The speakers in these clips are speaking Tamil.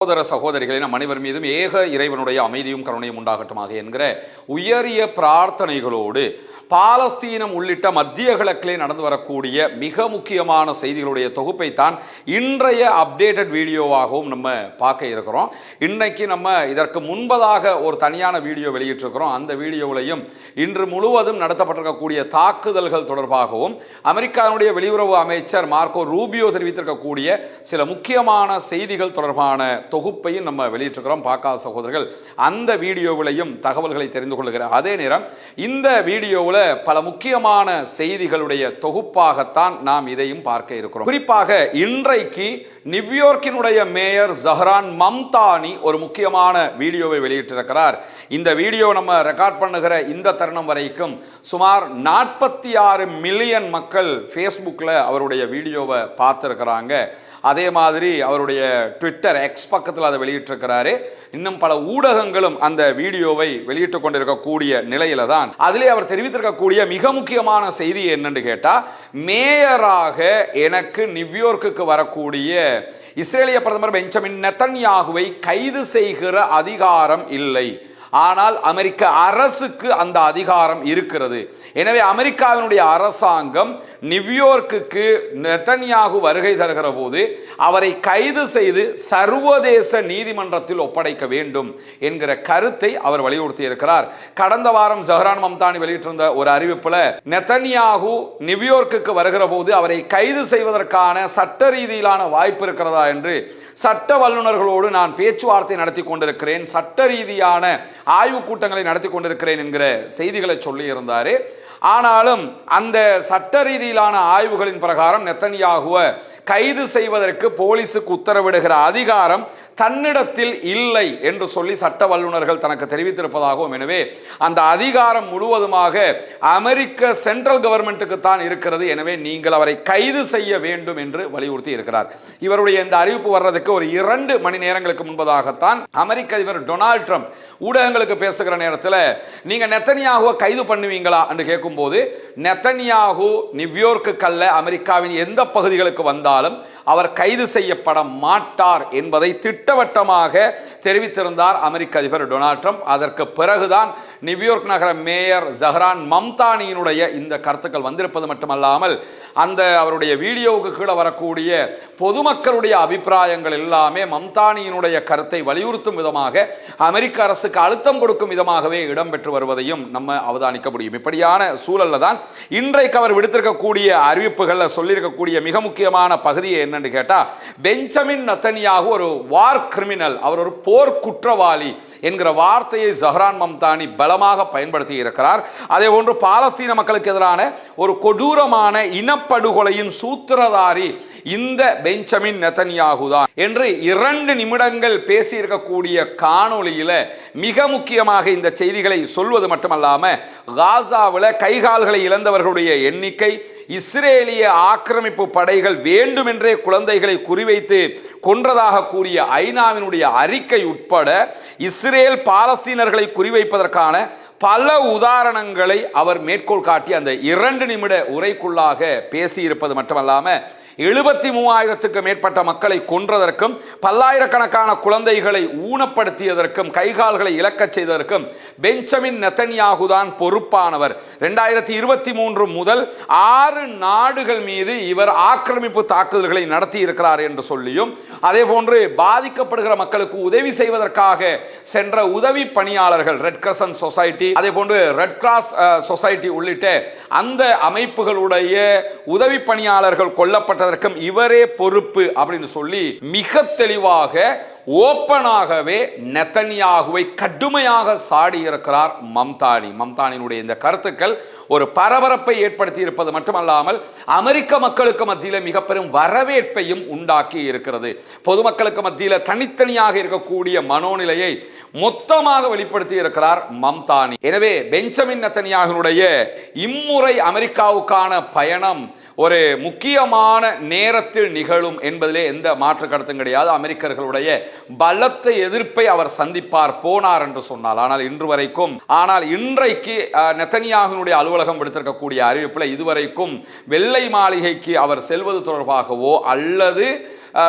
சகோதர சகோதரிகளை நம் அனைவர் மீதும் ஏக இறைவனுடைய அமைதியும் கருணையும் உண்டாகட்டுமாக என்கிற உயரிய பிரார்த்தனைகளோடு பாலஸ்தீனம் உள்ளிட்ட மத்திய கிழக்கிலே நடந்து வரக்கூடிய மிக முக்கியமான செய்திகளுடைய தொகுப்பை தான் இன்றைய அப்டேட்டட் வீடியோவாகவும் நம்ம பார்க்க இருக்கிறோம். இன்னைக்கு நம்ம இதற்கு முன்பதாக ஒரு தனியான வீடியோ வெளியிட்டிருக்கிறோம். அந்த வீடியோவிலையும் இன்று முழுவதும் நடத்தப்பட்டிருக்கக்கூடிய தாக்குதல்கள் தொடர்பாகவும் அமெரிக்காவுடைய வெளியுறவு அமைச்சர் மார்க்கோ ரூபியோ தெரிவித்திருக்கக்கூடிய சில முக்கியமான செய்திகள் தொடர்பான தொகுப்பையும் நம்ம வெளியிட்டிருக்கிறோம். பார்க்காத சகோதரர்கள் அந்த வீடியோவிலையும் தகவல்களை தெரிந்து கொள்கிற அதே நேரம் இந்த வீடியோவில் பல முக்கியமான செய்திகளுடைய தொகுப்பாகத்தான் நாம் இதையும் பார்க்க இருக்கிறோம். குறிப்பாக இன்றைக்கு நியூயார்க்கினுடைய மேயர் ஜஹ்ரான் மம்தானி ஒரு முக்கியமான வீடியோவை வெளியிட்டிருக்கிறார். இந்த வீடியோ நம்ம ரெக்கார்ட் பண்ணுகிற இந்த தருணம் வரைக்கும் சுமார் 46 மில்லியன் மக்கள் ஃபேஸ்புக்கில் அவருடைய வீடியோவை பார்த்துருக்கிறாங்க. அதே மாதிரி அவருடைய ட்விட்டர் எக்ஸ் பக்கத்தில் அதை வெளியிட்டிருக்கிறாரு. இன்னும் பல ஊடகங்களும் அந்த வீடியோவை வெளியிட்டுக் கொண்டிருக்கக்கூடிய நிலையில தான் அதிலே அவர் தெரிவித்திருக்கக்கூடிய மிக முக்கியமான செய்தி என்னன்னு கேட்டா, மேயராக எனக்கு நியூயார்க்குக்கு வரக்கூடிய இஸ்ரேலிய பிரதமர் பெஞ்சமின் நெதன்யாகுவை கைது செய்கிற அதிகாரம் இல்லை, ஆனால் அமெரிக்க அரசுக்கு அந்த அதிகாரம் இருக்கிறது. எனவே அமெரிக்காவினுடைய அரசாங்கம் நியூயார்க்குக்கு நெதன்யாகு வருகை தருகிற போது அவரை கைது செய்து சர்வதேச நீதிமன்றத்தில் ஒப்படைக்க வேண்டும் என்கிற கருத்தை அவர் வலியுறுத்தி இருக்கிறார். கடந்த வாரம் ஜஹ்ரான் மம்தானி வெளியிட்டிருந்த ஒரு அறிவிப்புல நெதன்யாகு நியூயார்க்குக்கு வருகிற போது அவரை கைது செய்வதற்கான சட்ட ரீதியிலான வாய்ப்பு இருக்கிறதா என்று சட்ட வல்லுநர்களோடு நான் பேச்சுவார்த்தை நடத்தி கொண்டிருக்கிறேன், சட்ட ரீதியான ஆய்வு கூட்டங்களை நடத்தி கொண்டிருக்கிறேன் என்கிற செய்திகளை சொல்லி இருந்தாரு. ஆனாலும் அந்த சட்ட ரீதியிலான ஆய்வுகளின் பிரகாரம் நெதன்யாகுவை கைது செய்வதற்கு போலீசுக்கு உத்தரவிடுகிற அதிகாரம் தன்னிடத்தில் இல்லை என்று சொல்லி சட்ட வல்லுநர்கள் தனக்கு தெரிவித்திருப்பதாகவும், எனவே அந்த அதிகாரம் முழுவதுமாக அமெரிக்க சென்ட்ரல் கவர்மெண்ட்டுக்கு தான் இருக்கிறது, எனவே நீங்கள் அவரை கைது செய்ய வேண்டும் என்று வலியுறுத்தி இருக்கிறார். இவருடைய இந்த அறிவிப்பு வர்றதுக்கு ஒரு 2 மணி நேரங்களுக்கு முன்பதாகத்தான் அமெரிக்க அதிபர் டொனால்ட் ட்ரம்ப் ஊடகங்களுக்கு பேசுகிற நேரத்தில் நீங்க நெதன்யாகுவை கைது பண்ணுவீங்களா என்று கேட்கும்போது, நெதன்யாகு நியூயார்க்கு அல்ல அமெரிக்காவின் எந்த பகுதிகளுக்கு வந்தாலும் அவர் கைது செய்யப்பட மாட்டார் என்பதை திட்டவட்டமாக தெரிவித்திருந்தார் அமெரிக்க அதிபர் டொனால்ட் ட்ரம்ப். அதற்கு பிறகுதான் நியூயார்க் நகர மேயர் ஜஹ்ரான் மம்தானியினுடைய இந்த கருத்துக்கள் வந்திருப்பது மட்டுமல்லாமல் அந்த அவருடைய வீடியோவுக்கு கீழே வரக்கூடிய பொதுமக்களுடைய அபிப்பிராயங்கள் எல்லாமே மம்தானியினுடைய கருத்தை வலியுறுத்தும் விதமாக அமெரிக்க அரசுக்கு அழுத்தம் கொடுக்கும் விதமாகவே இடம்பெற்று வருவதையும் நம்ம அவதானிக்க முடியும். இப்படியான சூழல்ல தான் இன்றைக்கு அவர் விடுத்திருக்கக்கூடிய அறிவிப்புகளில் சொல்லியிருக்கக்கூடிய மிக முக்கியமான பகுதியை என்னன்னு கேட்டா, பெஞ்சமின் நெதன்யாகு ஒரு வார் கிரிமினல், அவர் ஒரு போர் குற்றவாளி என்கிற வார்த்தையை ஜஹ்ரான் மம்தானி பலமாக பயன்படுத்தி இருக்கிறார். அதே போன்று பாலஸ்தீன மக்களுக்கு எதிரான ஒரு கொடூரமான இனப்படுகொலையின் சூத்திரதாரி இந்த பெஞ்சமின் நெதன்யாகு தான் என்று 2 நிமிடங்கள் பேசி இருக்கக்கூடிய காணொளியில மிக முக்கியமாக இந்த செய்திகளை சொல்வது மட்டுமல்லாம, காசாவில் கைகால்களை இழந்தவர்களுடைய எண்ணிக்கை, இஸ்ரேலிய ஆக்கிரமிப்பு படைகள் வேண்டுமென்றே குழந்தைகளை குறிவைத்து கொன்றதாக கூறிய ஐநாவினுடைய அறிக்கை உட்பட இஸ்ரேல் பாலஸ்தீனர்களை குறிவைப்பதற்கான பல உதாரணங்களை அவர் மேற்கோள் காட்டி அந்த 2 நிமிட உரைக்குள்ளாக பேசியிருப்பது மட்டுமல்லாம 73,000க்கு மேற்பட்ட மக்களை கொன்றதற்கும் பல்லாயிரக்கணக்கான குழந்தைகளை ஊனப்படுத்தியதற்கும் கைகால்களை இழக்கச் செய்ததற்கும் பெஞ்சமின் நெதன்யாகு தான் பொறுப்பானவர். 2023 முதல் 6 நாடுகள் மீது இவர் ஆக்கிரமிப்பு தாக்குதல்களை நடத்தி இருக்கிறார் என்று சொல்லியும், அதே போன்று பாதிக்கப்படுகிற மக்களுக்கு உதவி செய்வதற்காக சென்ற உதவி பணியாளர்கள் ரெட் கிரசன்ட் சொசைட்டி, அதே போன்று ரெட் கிராஸ் சொசைட்டி உள்ளிட்ட அந்த அமைப்புகளுடைய உதவி பணியாளர்கள் கொல்லப்பட்ட இவரே பொறுப்பு அப்படின்னு சொல்லி மிக தெளிவாக ஓப்பனாகவே நெதன்யாகுவை கடுமையாக சாடி இருக்கிறார் மம்தானியினுடைய இந்த கருத்துக்கள் ஒரு பரபரப்பை ஏற்படுத்தி இருப்பது மட்டுமல்லாமல் அமெரிக்க மக்களுக்கு மத்தியில் மிக பெரும் வரவேற்பையும் உண்டாக்கி இருக்கிறது. பொதுமக்களுக்கு மத்தியில் தனித்தனியாக இருக்கக்கூடிய மனோநிலையை மொத்தமாக வெளிப்படுத்தி இருக்கிறார் மம்தானி. எனவே பெஞ்சமின் நெதன்யாகுவினுடைய இம்முறை அமெரிக்காவுக்கான பயணம் ஒரு முக்கியமான நேரத்தில் நிகழும் என்பதிலே எந்த மாற்று கருத்தும் கிடையாது. அமெரிக்கர்களுடைய பலத்த எதிர்ப்பை அவர் சந்திப்பார் போனார் என்று சொன்னால். ஆனால் இன்றைக்கு நெதன்யாகுவினுடைய அலுவலகம் விடுத்திருக்கக்கூடிய அறிவிப்பில் இதுவரைக்கும் வெள்ளை மாளிகைக்கு அவர் செல்வது தொடர்பாகவோ அல்லது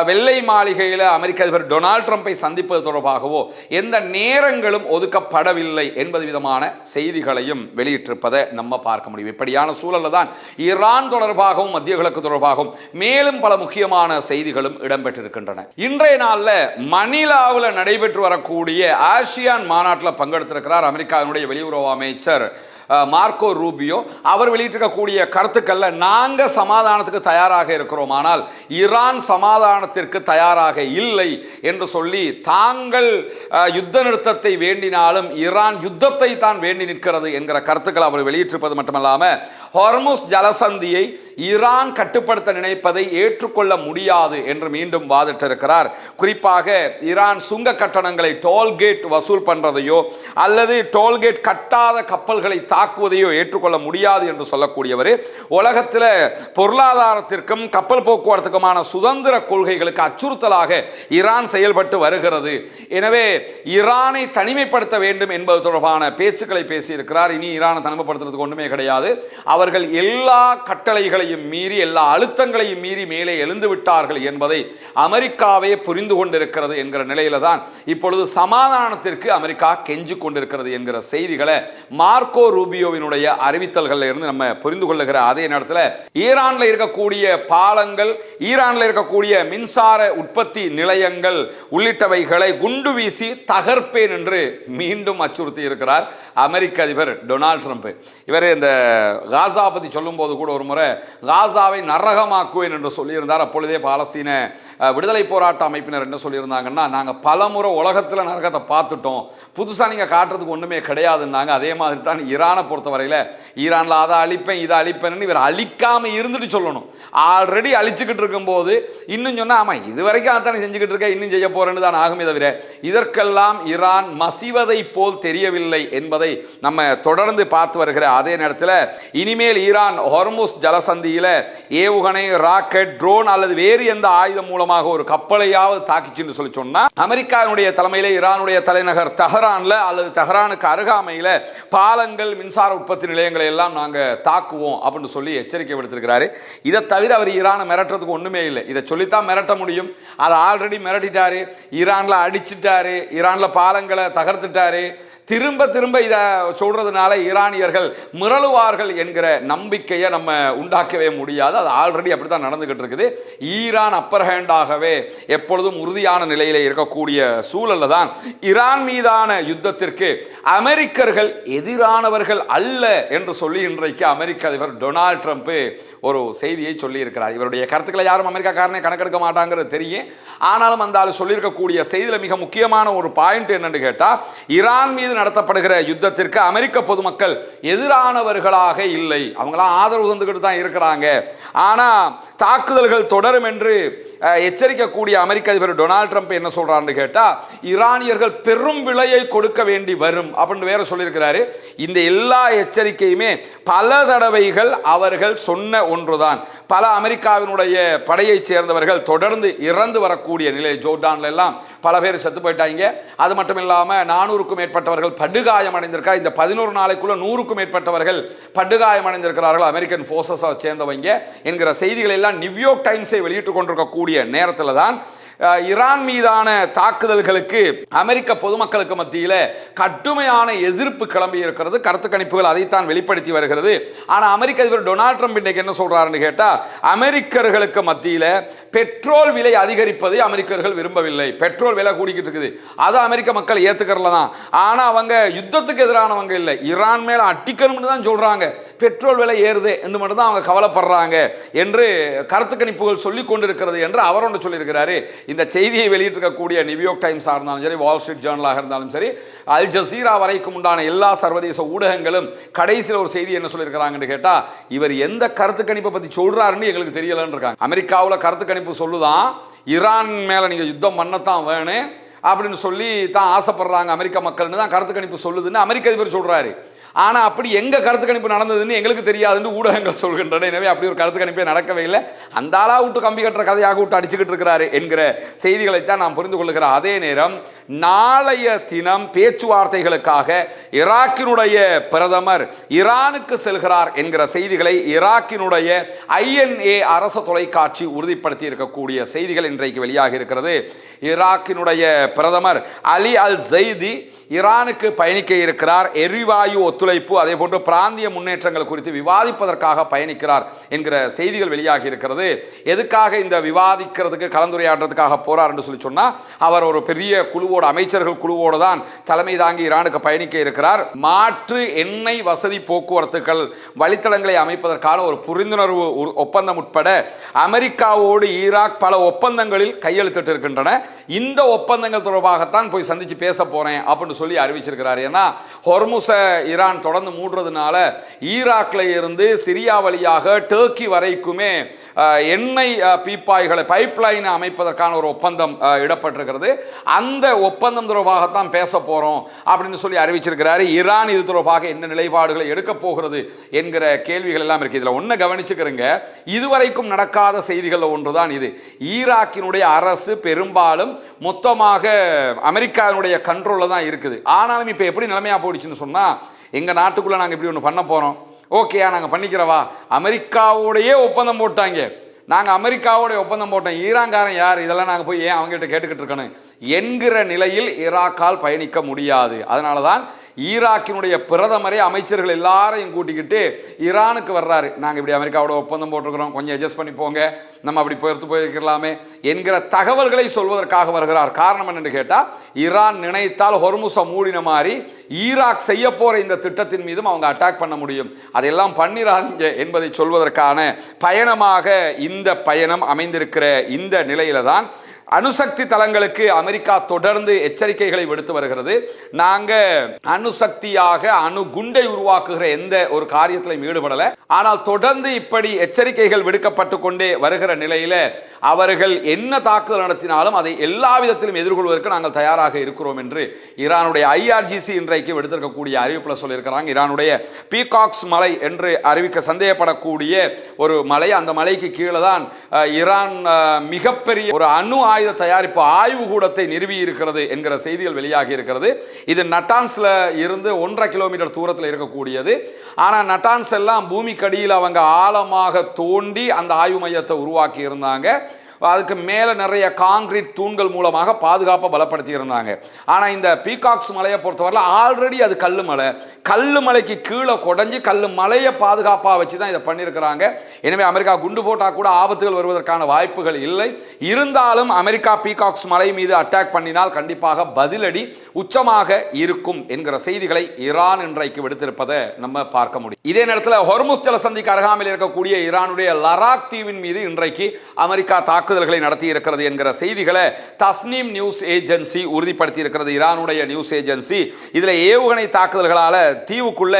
வெள்ளை மாளிகையில் அமெரிக்க அதிபர் டொனால்ட் ட்ரம்பை சந்திப்பது தொடர்பாகவோ எந்த நேரங்களும் ஒதுக்கப்படவில்லை என்பது விதமான செய்திகளையும் வெளியிட்டிருப்பதை நம்ம பார்க்க முடியும். இப்படியான சூழலில் தான் ஈரான் தொடர்பாகவும் மத்திய கிழக்கு தொடர்பாகவும் மேலும் பல முக்கியமான செய்திகளும் இடம்பெற்றிருக்கின்றன. இன்றைய நாளில் மணிலாவில் நடைபெற்று வரக்கூடிய ஆசியான் மாநாட்டில் பங்கெடுத்திருக்கிறார் அமெரிக்காவினுடைய வெளியுறவு அமைச்சர் மார்க்கோ ரூபியோ. அவர் வெளியிட்டிருக்கக்கூடிய கருத்துக்கள்ல நாங்க சமாதானத்துக்கு தயாராக இருக்கிறோம், ஆனால் ஈரான் சமாதானத்திற்கு தயாராக இல்லை என்று சொல்லி தாங்கள் யுத்த நிறுத்தத்தை வேண்டினாலும் ஈரான் யுத்தத்தை தான் வேண்டி நிற்கிறது என்கிற கருத்துக்கள் அவர் வெளியிட்டிருப்பது மட்டுமல்லாம ஹார்முஸ் ஜலசந்தியை ஈரான் கட்டுப்படுத்த நினைப்பதை ஏற்றுக்கொள்ள முடியாது என்று மீண்டும் வாதிட்டிருக்கிறார். குறிப்பாக ஈரான் சுங்க கட்டணங்களை டோல்கேட் வசூல் பண்றதையோ அல்லது டோல்கேட் கட்டாத கப்பல்களை தாக்குவதையோ ஏற்றுக்கொள்ள முடியாது என்று சொல்லக்கூடியவர் உலகத்தில் பொருளாதாரத்திற்கும் கப்பல் போக்குவரத்துக்குமான சுதந்திர கொள்கைகளுக்கு அச்சுறுத்தலாக ஈரான் செயல்பட்டு வருகிறது. எனவே ஈரானை தனிமைப்படுத்த வேண்டும் என்பது தொடர்பான பேச்சுக்களை பேசியிருக்கிறார். இனி ஈரானை தனிமைப்படுத்துறதுக்கு ஒன்றுமே கிடையாது, அவர்கள் எல்லா கட்டளைகளையும் மீறி எல்லா அழுத்தங்களையும் மீறி மேலே எழுந்து விட்டார்கள் என்பதை அமெரிக்காவே புரிந்து கொண்டிருக்கிறது என்கிற நிலையில தான் இப்பொழுது சமாதானத்திற்கு அமெரிக்கா கெஞ்சி கொண்டிருக்கிறது என்கிற செய்திகளை மார்க்கோ ரூபியோவினுடைய அறிவித்தல்கள் இருந்து நம்ம புரிந்து கொள்ளுகிற அதே நேரத்தில் ஈரான்ல இருக்கக்கூடிய பாலங்கள், ஈரான்ல இருக்கக்கூடிய மின்சார உற்பத்தி நிலையங்கள் உள்ளிட்டவைகளை குண்டு வீசி தகர்ப்பேன் என்று மீண்டும் அச்சுறுத்தி இருக்கிறார் அமெரிக்க அதிபர் டொனால்ட் ட்ரம்ப். இவர் இந்த காசா பத்தி சொல்லும் போது கூட ஒரு முறை காசாவை நரகமாக்குவேன் என்று சொல்லியிருந்தார். அப்பொழுதே பாலஸ்தீன விடுதலை போராட்ட அமைப்பினர் என்ன சொல்லியிருந்தாங்கன்னா, நாங்கள் பலமுறை உலகத்தில் நரகத்தை பார்த்துட்டோம், புதுசாக நீங்கள் காட்டுறதுக்கு ஒன்றுமே கிடையாதுன்னாங்க. அதே மாதிரி தான் ஈரானை பொறுத்தவரையில் ஈரானில் அதை அழிப்பேன் இதை அழிப்பேன்னு இவர் அழிக்காமல் இருந்துட்டு சொல்லணும். ஆல்ரெடி அழிச்சுக்கிட்டு இருக்கும்போது இன்னும் சொன்னால் ஆமாம் இது வரைக்கும் அதானே செஞ்சுக்கிட்டு இருக்க, இன்னும் செய்ய போறேன்னு தான் ஆகுமே தவிர இதற்கெல்லாம் ஈரான் மசிவதை போல் தெரியவில்லை என்பதை நம்ம தொடர்ந்து பார்த்து வருகிற அதே நேரத்தில் இனிமேல் ஈரான் ஹார்முஸ் ஜலசந்தியில ஏவுகணை, ராக்கெட், ட்ரோன் அல்லது வேறு எந்த ஆயுதம் மூலமாக ஒரு கப்பலையாவது தாக்கிச்சுன்னு சொல்லி சொன்னா அமெரிக்காவுடைய தலைமையில ஈரானுடைய தலைநகர் தெஹரான்ல அல்லது தெஹரானுக்கு அருகாமையில பாலங்கள், மின்சார உற்பத்தி நிலையங்களை எல்லாம் நாங்க தாக்குவோம் அப்படின்னு சொல்லி எச்சரிக்கை விடுத்திருக்கிறாரு. இதை தவிர அவர் ஈரானை மிரட்டுறதுக்கு ஒண்ணுமே இல்லை. இதை சொல்லித்தான் மிரட்ட முடியும். அதை ஆல்ரெடி மிரட்டிட்டாரு, ஈரான்ல அடிச்சிட்டாரு, ஈரான்ல பாலங்களை தகர்த்துட்டாரு. திரும்ப திரும்ப இதை சொல்றதுனால ஈரானியர்கள் மிரளுவார்கள் என்கிற நம்பிக்கையை நம்ம உண்டாக்கவே முடியாது. அது ஆல்ரெடி அப்படித்தான் நடந்துகிட்டு இருக்குது. ஈரான் அப்பர் ஹேண்டாகவே எப்பொழுதும் உறுதியான நிலையில இருக்கக்கூடிய சூழல்ல தான் ஈரான் மீதான யுத்தத்திற்கு அமெரிக்கர்கள் எதிரானவர்கள் அல்ல என்று சொல்லி இன்றைக்கு அமெரிக்க அதிபர் டொனால்ட் ட்ரம்ப் ஒரு செய்தியை சொல்லி இருக்கிறார். இவருடைய கருத்துக்களை யாரும் அமெரிக்காக்காரனே கணக்கெடுக்க மாட்டாங்கிறது தெரியும். ஆனாலும் அந்த ஆள் சொல்லியிருக்கக்கூடிய செய்தியில மிக முக்கியமான ஒரு பாயிண்ட் என்னன்னு கேட்டா, ஈரான் மீது நடத்தப்படுகிற யுத்தத்திற்கு அமெரிக்க பொதுமக்கள் எதிரானவர்களாக இல்லை, அவங்களாம் ஆதரவு தந்துகிட்டு தான் இருக்கிறாங்க. ஆனா தாக்குதல்கள் தொடரும் என்று எச்சரிக்கக்கூடிய அமெரிக்க அதிபர் டொனால்ட் ட்ரம்ப் என்ன சொல்றாருன்னு கேட்டா, ஈரானியர்கள் பெரும் விலையை கொடுக்க வேண்டி வரும் அப்படின்னு வேற சொல்லியிருக்கிறாரு. இந்த எல்லா எச்சரிக்கையுமே பல தடவைகள் அவர்கள் சொன்ன ஒன்றுதான். பல அமெரிக்காவினுடைய படையை சேர்ந்தவர்கள் தொடர்ந்து இறந்து வரக்கூடிய நிலை, ஜோர்டான்ல எல்லாம் பல பேர் செத்து போயிட்டாங்க. அது மட்டும் இல்லாம 400க்கும் மேற்பட்டவர்கள் படுகாயம் அடைந்திருக்கார். இந்த 11 நாளைக்குள்ள 100க்கும் மேற்பட்டவர்கள் படுகாயம் அடைந்திருக்கிறார்கள் அமெரிக்கன் போர்சஸ் சேர்ந்தவங்க என்கிற செய்திகள் எல்லாம் நியூயார்க் டைம்ஸை வெளியிட்டுக் கொண்டிருக்கக்கூடிய நேரத்தில் தான் ஈரான் மீதான தாக்குதல்களுக்கு அமெரிக்க பொதுமக்களுக்கு மத்தியில் கடுமையான எதிர்ப்பு கிளம்பி இருக்கிறது. கருத்து கணிப்புகள் அதைத்தான் வெளிப்படுத்தி வருகிறது. ஆனால் அமெரிக்க அதிபர் டொனால்ட் ட்ரம்ப் இன்றைக்கு என்ன சொல்றாருன்னு கேட்டா, அமெரிக்கர்களுக்கு மத்தியில் பெட்ரோல் விலை அதிகரிப்பதை அமெரிக்கர்கள் விரும்பவில்லை. பெட்ரோல் விலை கூடிக்கிட்டு இருக்குது, அதை அமெரிக்க மக்கள் ஏத்துக்கிறல தான். ஆனா அவங்க யுத்தத்துக்கு எதிரானவங்க இல்லை, ஈரான் மேல அட்டிக்கணும்னு தான் சொல்றாங்க. பெட்ரோல் விலை ஏறுது என்று மட்டும் தான் அவங்க கவலைப்படுறாங்க என்று கருத்து கணிப்புகள் சொல்லிக் கொண்டிருக்கிறது என்று அவர் ஒன்று சொல்லியிருக்கிறாரு. இந்த செய்தியை வெளியிட்டிருக்கக்கூடிய நியூயார்க் டைம்ஸாக இருந்தாலும் சரி, வால் ஸ்ட்ரீட் ஜேர்னலாக இருந்தாலும் சரி, அல் ஜசீரா வரைக்கும் உண்டான எல்லா சர்வதேச ஊடகங்களும் கடைசியில் ஒரு செய்தி என்ன சொல்லியிருக்கிறாங்கன்னு கேட்டா, இவர் எந்த கருத்து கணிப்பை பத்தி சொல்றாருன்னு எங்களுக்கு தெரியலன்னு இருக்காங்க. அமெரிக்காவில் கருத்து கணிப்பு சொல்லுதான் ஈரான் மேல நீங்க யுத்தம் பண்ணத்தான் வேணும் அப்படின்னு சொல்லி தான் ஆசைப்படுறாங்க அமெரிக்க மக்கள்னு தான் கருத்து கணிப்பு சொல்லுதுன்னு அமெரிக்க அதிபர் சொல்றாரு. ஆனா அப்படி எங்க கருத்து கணிப்பு நடந்ததுன்னு எங்களுக்கு தெரியாதுன்னு ஊடகங்கள் சொல்கின்றன. எனவே அப்படி ஒரு கருத்து கணிப்பே நடக்கவே இல்லை. அந்த ஆளா விட்டு கம்பி கட்டுற கதையாக விட்டு அடிச்சுக்கிட்டு இருக்கிறாரு என்கிற செய்திகளைத்தான் நாம் புரிந்து கொள்ளுகிற அதே நேரம் நாளைய தினம் பேச்சுவார்த்தைகளுக்காக ஈராக்கினுடைய பிரதமர் ஈரானுக்கு செல்கிறார் என்கிற செய்திகளை ஈராக்கினுடைய INA அரசு தொலைக்காட்சி உறுதிப்படுத்தி இருக்கக்கூடிய செய்திகள் இன்றைக்கு வெளியாக இருக்கிறது. ஈராக்கினுடைய பிரதமர் அலி அல் ஜெய்தி ஈரானுக்கு பயணிக்க இருக்கிறார். எரிவாயு ஒத்துழைப்பு அதே போன்று பிராந்திய முன்னேற்றங்கள் குறித்து விவாதிப்பதற்காக பயணிக்கிறார் என்கிற செய்திகள் வெளியாகி இருக்கிறது. எதுக்காக இந்த விவாதிக்கிறதுக்கு கலந்துரையாடுறதுக்காக போறார் என்று சொல்லி சொன்னா, அவர் ஒரு பெரிய குழுவோடு, அமைச்சர்கள் குழுவோடு தான் தலைமை தாங்கி ஈரானுக்கு பயணிக்க இருக்கிறார். மாற்று எண்ணெய் வசதி போக்குவரத்துகள் வழித்தடங்களை அமைப்பதற்கான ஒரு புரிந்துணர்வு ஒப்பந்தம் உட்பட அமெரிக்காவோடு ஈராக் பல ஒப்பந்தங்களில் கையெழுத்திட்டு இருக்கின்றன. இந்த ஒப்பந்தங்கள் தொடர்பாகத்தான் போய் சந்திச்சு பேச போறேன் அப்படின்னு சொல்லி அறிவிச்சிருக்கிறார். ஏன்னா ஹொர்முஸ ஈரான் தொடர்ந்து மூடுறதுனால ஈராக்ல இருந்து சிரியா வழியாக டர்க்கி வரைக்குமே எண்ணெய் பீப்பாய்களை பைப்லைன் அமைப்பதற்கான ஒரு ஒப்பந்தம் இடப்பட்டிருக்கிறது. அந்த ஒப்பந்தம் தொடர்பாகத்தான் பேச போறோம் அப்படின்னு சொல்லி அறிவிச்சிருக்கிறார். ஈரான் இது தொடர்பாக என்ன நிலைப்பாடுகளை எடுக்க போகிறது என்கிற கேள்விகள் எல்லாம் இருக்கு. இதுல ஒண்ணு கவனிச்சுக்கிறங்க, இதுவரைக்கும் நடக்காத செய்திகள் ஒன்றுதான் இது. ஈராக்கினுடைய அரசு பெரும்பாலும் மொத்தமாக அமெரிக்காவினுடைய கண்ட்ரோல்ல தான் இருக்குது. ஆனாலும் இப்ப எப்படி நிலைமையா போயிடுச்சுன்னு சொன்னா, எங்க நாட்டுக்குள்ள நாங்க இப்படி ஒன்று பண்ண போறோம், ஓகேயா நாங்க பண்ணிக்கிறவா, அமெரிக்காவோடையே ஒப்பந்தம் போட்டாங்க, நாங்க அமெரிக்காவோட ஒப்பந்தம் போட்டோம், ஈரான்காரன் யார், இதெல்லாம் நாங்க போய் ஏன் அவங்க கிட்ட கேட்டுக்கிட்டு இருக்கணும் என்கிற நிலையில் ஈராக்கால் பயணிக்க முடியாது. அதனாலதான் ஈராக்கினுடைய பிரதமரே அமைச்சர்கள் எல்லாரையும் கூட்டிக்கிட்டு ஈரானுக்கு வர்றாரு. நாங்கள் இப்படி அமெரிக்காவோட ஒப்பந்தம் போட்டிருக்கிறோம், கொஞ்சம் அட்ஜஸ்ட் பண்ணி போங்க, நம்ம அப்படி போயிருக்கலாமே என்கிற தகவல்களை சொல்வதற்காக வருகிறார். காரணம் என்னன்னு கேட்டால், ஈரான் நினைத்தால் ஹொர்முஸை மூடின மாதிரி ஈராக் செய்ய போற இந்த திட்டத்தின் மீதும் அவங்க அட்டாக் பண்ண முடியும். அதெல்லாம் பண்ணிராதீங்க என்பதை சொல்வதற்கான பயணமாக இந்த பயணம் அமைந்திருக்கிற இந்த நிலையில தான் அணுசக்தி தளங்களுக்கு அமெரிக்கா தொடர்ந்து எச்சரிக்கைகளை விடுத்து வருகிறது. நாங்க அணுசக்தியாக அணு குண்டை உருவாக்குகிற எந்த ஒரு காரியத்திலும் ஈடுபடல, ஆனால் தொடர்ந்து இப்படி எச்சரிக்கைகள் விடுக்கப்பட்டு கொண்டே வருகிற நிலையில அவர்கள் என்ன தாக்குதல் நடத்தினாலும் அதை எல்லா விதத்திலும் எதிர்கொள்வதற்கு நாங்கள் தயாராக இருக்கிறோம் என்று ஈரானுடைய IRGC இன்றைக்கு விடுத்திருக்கக்கூடிய அறிவிப்புல சொல்லியிருக்கிறாங்க. ஈரானுடைய பீகாக்ஸ் மலை என்று அறிவிக்க சந்தேகப்படக்கூடிய ஒரு மலை, அந்த மலைக்கு கீழே தான் ஈரான் மிகப்பெரிய ஒரு அணு ஆயுத தயாரிப்பு ஆய்வு கூடத்தை நிறுவி இருக்கிறது என்கிற செய்திகள் வெளியாகி இருக்கிறது. இது நட்டான்ஸ்ல இருந்து 1.5 கிலோமீட்டர் தூரத்தில் இருக்கக்கூடியது. ஆனா நட்டான்ஸ் எல்லாம் பூமிக்கடியில் அவங்க ஆழமாக தோண்டி அந்த ஆய்வு மையத்தை உருவாக்கி இருந்தாங்க. அதுக்கு மேல நிறைய காங்கிரீட் தூண்கள் மூலமாக பாதுகாப்பை பலப்படுத்தி இருந்தாங்க. ஆனா இந்த பீகாக்ஸ் மலையை பொறுத்தவரை ஆல்ரெடி அது கல்லு மலை, கல்லு மலைக்கு கீழே குடஞ்சி கல்லு மலையை பாதுகாப்பா வச்சுதான் இதை பண்ணியிருக்கிறாங்க. எனவே அமெரிக்கா குண்டு போட்டா கூட ஆபத்துகள் வருவதற்கான வாய்ப்புகள் இல்லை. இருந்தாலும் அமெரிக்கா பீகாக்ஸ் மலை மீது அட்டாக் பண்ணினால் கண்டிப்பாக பதிலடி உச்சமாக இருக்கும் என்கிற செய்திகளை ஈரான் இன்றைக்கு விடுத்திருப்பதை நம்ம பார்க்க முடியும். இதே நேரத்தில் ஹொர்முஸ் ஜலசந்திக்கு அருகாமையில் இருக்கக்கூடிய ஈரானுடைய லராக் தீவின் மீது இன்றைக்கு அமெரிக்கா தாக்குதல்களை நடத்தி இருக்கிறது என்கிற செய்திகளை தஸ்னீம் நியூஸ் ஏஜென்சி உறுதிப்படுத்தி இருக்கிறது. ஈரானுடைய நியூஸ் ஏஜென்சி இதுல ஏவுகணை தாக்குதல்களால தீவுக்குள்ள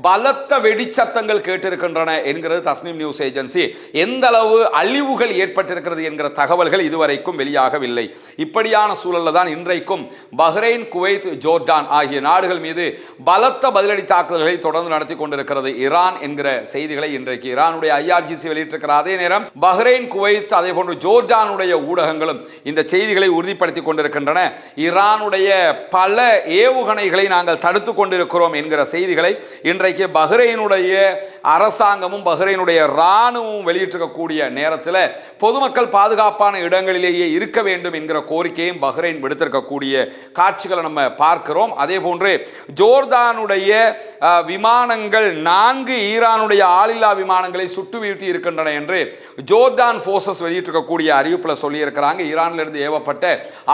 பலத்த வெடிச்சத்தங்கள் கேட்டிருக்கின்றன என்கிறது தஸ்னீம் நியூஸ் ஏஜென்சி. எந்த அளவு அழிவுகள் ஏற்பட்டிருக்கிறது என்கிற தகவல்கள் இதுவரைக்கும் வெளியாகவில்லை. இப்படியான சூழல்ல தான் இன்றைக்கும் பஹ்ரைன், குவைத், ஜோர்டான் ஆகிய நாடுகள் மீது பலத்த பதிலடி தாக்குதல்களை தொடர்ந்து நடத்தி கொண்டிருக்கிறது ஈரான் என்கிற செய்திகளை இன்றைக்கு ஈரானுடைய IRGC வெளியிட்டிருக்கிற அதே நேரம் பஹ்ரைன், குவைத் அதே போன்று ஜோர்டானுடைய ஊடகங்களும் இந்த செய்திகளை உறுதிப்படுத்தி கொண்டிருக்கின்றன. ஈரானுடைய பல ஏவுகணைகளை நாங்கள் தடுத்துக் கொண்டிருக்கிறோம் என்கிற செய்திகளை இன்றைக்கு பஹ்ரைனுடைய அரசாங்கமும் பஹ்ரைனுடைய ராணுவமும் வெளியிட்டிருக்கக்கூடிய நேரத்தில் பொதுமக்கள் பாதுகாப்பான இடங்களிலேயே இருக்க வேண்டும் என்கிற கோரிக்கையும் பஹ்ரைன் விடுத்திருக்கக்கூடிய காட்சிகளை நம்ம பார்க்கிறோம். அதே போன்று ஜோர்டானுடைய விமானங்கள் 4 ஈரானுடைய ஆளில்லா விமானங்களை சுட்டு வீழ்த்தி இருக்கின்றன என்று ஜோர்டான் போர்சஸ் வெளியிட்டிருக்கக்கூடிய அறிவிப்பில் சொல்லி இருக்கிறாங்க. ஈரானிலிருந்து ஏவப்பட்ட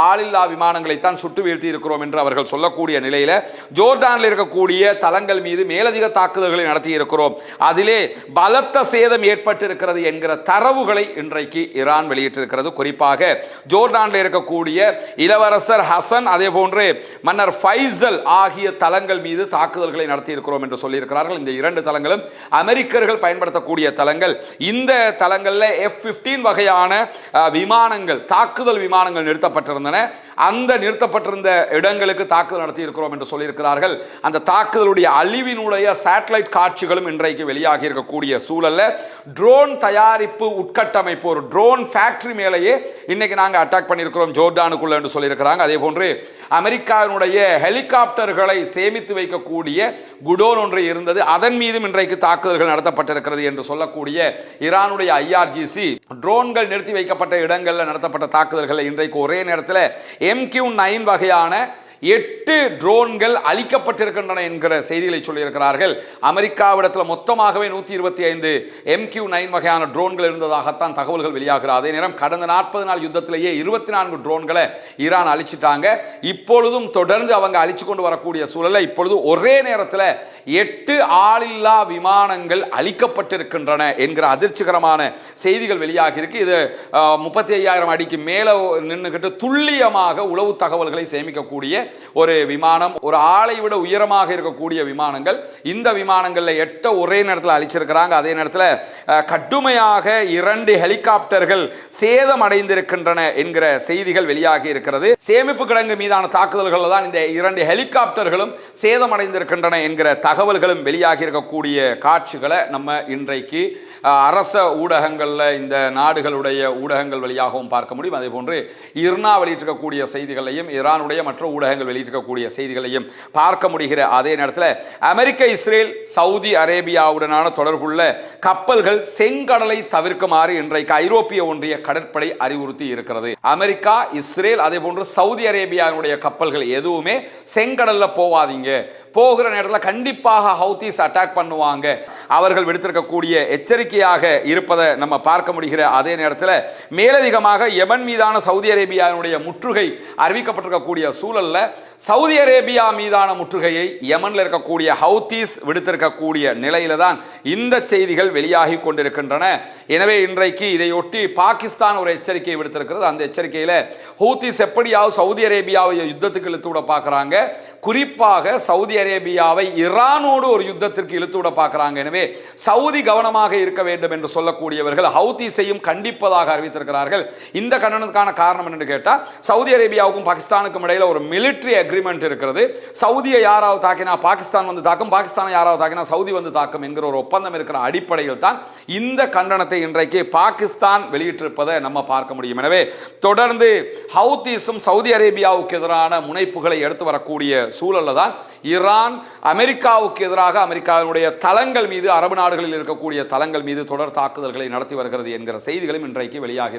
ஆளில்லா விமானங்களை தான் சுட்டு வீழ்த்தி இருக்கிறோம் என்று அவர்கள் சொல்லக்கூடிய நிலையில ஜோர்டானில் இருக்கக்கூடிய தளங்கள் மீது மேலதிக தாக்குதல்களை நடத்தி இருக்கிறோம், அதிலே பலத்த சேதம் ஏற்பட்டிருக்கிறது என்கிற தரவுகளை இன்றைக்கு ஈரான் வெளியிட்டிருக்கிறது. குறிப்பாக ஜோர்டானில் இருக்கக்கூடிய இளவரசர் ஹசன் அதே போன்று மன்னர் ஃபைசல் ஆகிய தளங்கள் மீது தாக்குதல்களை நடத்தி இருக்கிறோம் என்று சொல்லியிருக்கிறார்கள். இந்த 2 தளங்களும் அமெரிக்கர்கள் பயன்படுத்தக்கூடிய தளங்கள். இந்த தளங்களில் F-15 வகையான விமானங்கள், தாக்குதல் விமானங்கள் நிறுத்தப்பட்டிருந்தன. அந்த நிறுத்தப்பட்டிருந்த இடங்களுக்கு தாக்குதல் நடத்தி இருக்கிறோம் என்று சொல்லியிருக்கிறார்கள். அந்த தாக்குதலுடைய அழிவினுடைய சேட்டலைட் காட்சிகளும் இன்றைக்கு வெளியாகி இருக்கக்கூடிய சூழல்ல ட்ரோன் தயாரிப்பு உட்கட்டமைப்பு, ஒரு ட்ரோன் ஃபேக்டரி மேலேயே இன்னைக்கு நாங்க அட்டாக் பண்ணியிருக்கிறோம் ஜோர்டானுக்குள்ள என்று சொல்லியிருக்கிறாங்க. அதே போன்று அமெரிக்காவினுடைய ஹெலிகாப்டர்களை சேமித்து வைக்கக்கூடிய குடோன் ஒன்று இருந்தது, அதன் மீதும் இன்றைக்கு தாக்குதல்கள் நடத்தப்பட்டிருக்கிறது என்று சொல்லக்கூடிய ஈரானுடைய IRGC ட்ரோன்கள் நிறுத்தி வைக்கப்பட்ட இடங்களில் நடத்தப்பட்ட தாக்குதல்களை இன்றைக்கு ஒரே நேரத்தில் MQ-9 வகையான 8 ட்ரோன்கள் அளிக்கப்பட்டிருக்கின்றன என்கிற செய்திகளை சொல்லியிருக்கிறார்கள். அமெரிக்காவிடத்தில் மொத்தமாகவே 125 MQ-9 வகையான ட்ரோன்கள் இருந்ததாகத்தான் தகவல்கள் வெளியாகிறது. அதே நேரம் கடந்த 40 நாள் யுத்தத்திலேயே 24 ட்ரோன்களை ஈரான் அழிச்சிட்டாங்க. இப்பொழுதும் தொடர்ந்து அவங்க அழிச்சு கொண்டு வரக்கூடிய சூழலை இப்பொழுது ஒரே நேரத்தில் 8 ஆளில்லா விமானங்கள் அழிக்கப்பட்டிருக்கின்றன என்கிற அதிர்ச்சிகரமான செய்திகள் வெளியாகி இருக்கு. இது 35,000 அடிக்கு மேல நின்றுகிட்டு துல்லியமாக உளவு தகவல்களை சேமிக்கக்கூடிய ஒரு விமானம், ஒரு ஆளை விட உயரமாக இருக்கக்கூடிய விமானங்கள். இந்த விமானங்கள்ல 8 ஒரே நேரத்தில் அழிச்சிருக்கிறாங்க. அதே நேரத்தில் கடுமையாக 2 ஹெலிகாப்டர்கள் சேதம் அடைந்திருக்கின்றன என்கிற செய்திகள் வெளியாகி இருக்கிறது. சேமிப்பு கிடங்கு மீதான தாக்குதல்கள் தான் இந்த 2 ஹெலிகாப்டர்களும் சேதம் அடைந்திருக்கின்றன என்கிற தகவல்களும் வெளியாகி இருக்கக்கூடிய காட்சிகளை நம்ம இன்றைக்கு அரச ஊடகங்கள்ல, இந்த நாடுகளுடைய ஊடகங்கள் வழியாகவும் பார்க்க முடியும். அதே போன்று இர்னா வெளியிட்டிருக்கக்கூடிய செய்திகளையும், ஈரானுடைய மற்ற ஊடகங்கள் வெளியிட்டிருக்கக்கூடிய செய்திகளையும் பார்க்க முடிகிற அதே நேரத்தில் அமெரிக்க, இஸ்ரேல், சவுதி அரேபியாவுடனான தொடர்புள்ள கப்பல்கள் செங்கடலை தவிர்க்குமாறு இன்றைக்கு ஐரோப்பிய ஒன்றிய கடற்படை அறிவுறுத்தி இருக்கிறது. அமெரிக்கா, இஸ்ரேல், அதே போன்று சவுதி அரேபியாவுடைய கப்பல்கள் எதுவுமே செங்கடல்ல போவாதீங்க, போகிற நேரத்தில் கண்டிப்பாக ஹவுதீஸ் அட்டாக் பண்ணுவாங்க, அவர்கள் விடுத்திருக்கக்கூடிய எச்சரிக்கையாக இருப்பதை நம்ம பார்க்க முடிகிற அதே நேரத்தில் மேலதிகமாக யமன் மீதான சவுதி அரேபியாவுடைய முற்றுகை அறிவிக்கப்பட்டிருக்கக்கூடிய சூழல்ல சவுதி அரேபியா மீதான முற்றுகையை யமன்ல இருக்கக்கூடிய ஹவுதீஸ் விடுத்திருக்கக்கூடிய நிலையில தான் இந்த செய்திகள் வெளியாகி கொண்டிருக்கின்றன. எனவே இன்றைக்கு இதையொட்டி பாகிஸ்தான் ஒரு எச்சரிக்கையை விடுத்திருக்கிறது. அந்த எச்சரிக்கையில ஹவுதீஸ் எப்படியாவது சவுதி அரேபியாவை யுத்தத்துக்கு இழுத்து விட பார்க்கறாங்க, குறிப்பாக சவுதி அரேபியாவை ஈரானோடு ஒரு யுத்தத்திற்கு இழுத்து விட பார்க்கறாங்க. எனவே சவுதி கவனமாக இருக்க வேண்டும் என்று சொல்லக்கூடியவர்கள் ஹவுதீஸையும் கண்டிப்பதாக அறிவித்திருக்கிறார்கள். இந்த கண்டனத்துக்கான காரணம் என்னன்னு கேட்டா, சவுதி அரேபியாவுக்கும் பாகிஸ்தானுக்கும் இடையில ஒரு மிலிட்டரி அக்ரிமெண்ட் இருக்கிறது. சவுதியை யாராவது தாக்கினா பாகிஸ்தான் வந்து தாக்கும், பாகிஸ்தானை யாராவது தாக்கினா சவுதி வந்து தாக்கும் என்கிற ஒரு ஒப்பந்தம் இருக்கிற அடிப்படையில் தான் இந்த கண்டனத்தை இன்றைக்கு பாகிஸ்தான் வெளியிட்டிருப்பதை நம்ம பார்க்க முடியும். எனவே தொடர்ந்து ஹவுதீஸும் சவுதி அரேபியாவுக்கு எதிரான முனைப்புகளை எடுத்து வரக்கூடிய சூழல்ல தான் ஈரான் அமெரிக்காவுக்கு எதிராக அமெரிக்காவுடைய தளங்கள் மீது, அரபு நாடுகளில் இருக்கக்கூடிய தளங்கள் மீது தொடர் தாக்குதல்களை நடத்தி வருகிறது என்கிற செய்திகளும் இன்றைக்கு வெளியாகி